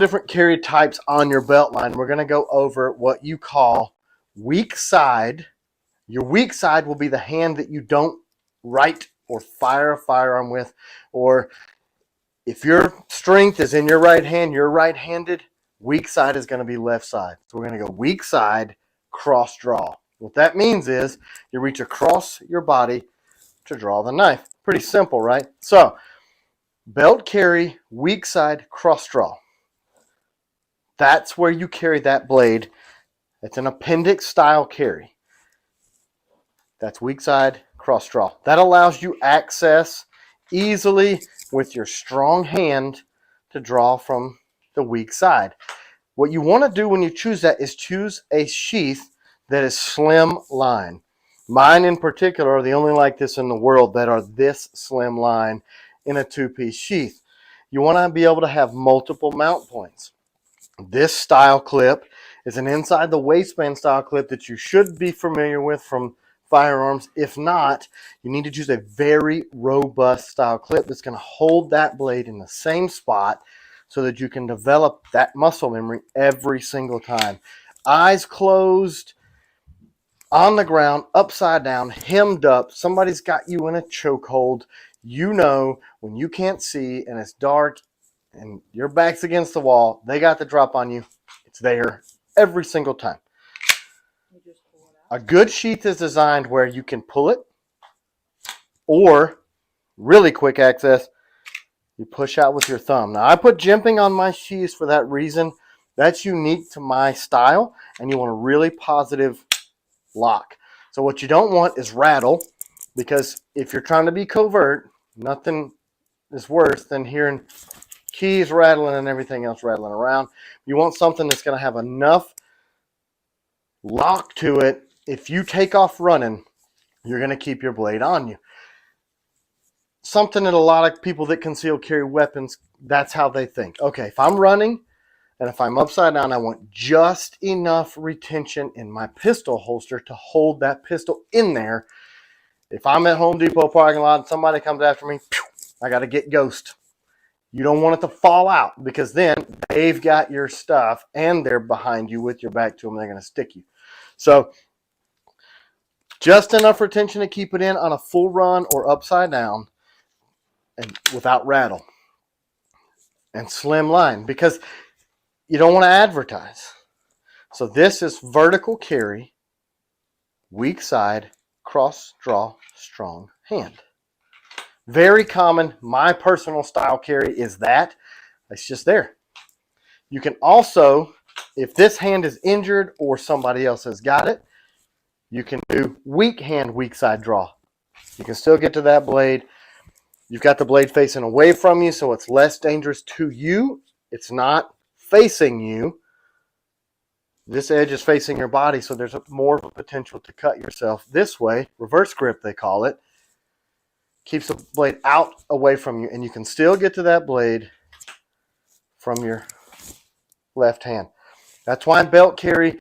different carry types on your belt line. We're going to go over what you call weak side. Your weak side will be the hand that you don't right or fire a firearm with, or if your strength is in your right hand, you're right-handed, weak side is going to be left side. So we're going to go weak side, cross draw. What that means is you reach across your body to draw the knife. Pretty simple, right? So belt carry, weak side, cross draw. That's where you carry that blade. It's an appendix style carry. That's weak side, cross draw. That allows you access easily with your strong hand to draw from the weak side. What you want to do when you choose that is choose a sheath that is slim line. Mine in particular are the only like this in the world that are this slim line in a two-piece sheath. You want to be able to have multiple mount points. This style clip is an inside the waistband style clip that you should be familiar with from firearms. If not, you need to choose a very robust style clip that's going to hold that blade in the same spot so that you can develop that muscle memory every single time. Eyes closed, on the ground, upside down, hemmed up, somebody's got you in a chokehold. You know when you can't see and it's dark and your back's against the wall, they got the drop on you. It's there every single time. A good sheath is designed where you can pull it, or really quick access, you push out with your thumb. Now I put jimping on my sheaths for that reason. That's unique to my style, and you want a really positive lock. So what you don't want is rattle, because if you're trying to be covert, nothing is worse than hearing keys rattling and everything else rattling around. You want something that's going to have enough lock to it. If you take off running, you're going to keep your blade on you. Something that a lot of people that conceal carry weapons, that's how they think. Okay, if I'm running and if I'm upside down, I want just enough retention in my pistol holster to hold that pistol in there. If I'm at Home Depot parking lot and somebody comes after me, I got to get ghost. You don't want it to fall out, because then they've got your stuff and they're behind you with your back to them. They're going to stick you. So just enough retention to keep it in on a full run or upside down and without rattle. And slim line, because you don't want to advertise. So this is vertical carry, weak side, cross draw, strong hand. Very common. My personal style carry is that. It's just there. You can also, if this hand is injured or somebody else has got it, you can do weak hand, weak side draw. You can still get to that blade. You've got the blade facing away from you, so it's less dangerous to you. It's not facing you. This edge is facing your body, so there's more of a potential to cut yourself this way. Reverse grip, they call it. Keeps the blade out away from you, and you can still get to that blade from your left hand. That's why belt carry,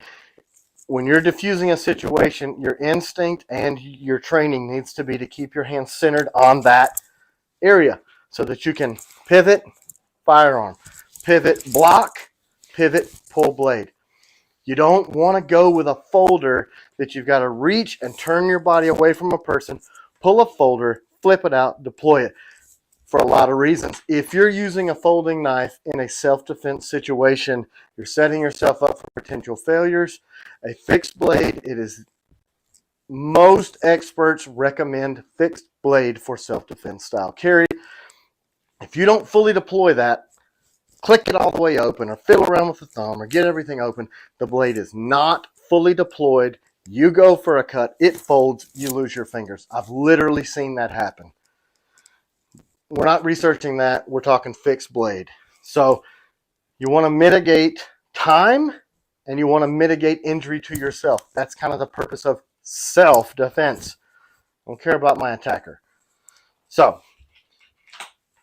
when you're diffusing a situation, your instinct and your training needs to be to keep your hand centered on that area so that you can pivot, firearm, pivot, block, pivot, pull blade. You don't want to go with a folder that you've got to reach and turn your body away from a person, pull a folder, flip it out, deploy it, for a lot of reasons. If you're using a folding knife in a self-defense situation, you're setting yourself up for potential failures. A fixed blade, it is, most experts recommend fixed blade for self-defense style carry. If you don't fully deploy that, click it all the way open or fiddle around with the thumb or get everything open, the blade is not fully deployed. You go for a cut, it folds, you lose your fingers. I've literally seen that happen. We're not researching that. We're talking fixed blade. So you want to mitigate time and you want to mitigate injury to yourself. That's kind of the purpose of self-defense. I don't care about my attacker. So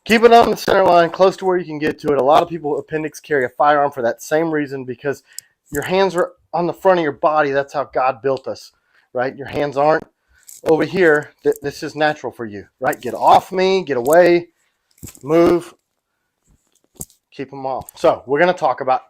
keep it on the center line, close to where you can get to it. A lot of people appendix carry a firearm for that same reason, because your hands are on the front of your body. That's how God built us, right? Your hands aren't over here. This is natural for you, right? Get off me, get away, move. keep them off. So we're going to talk about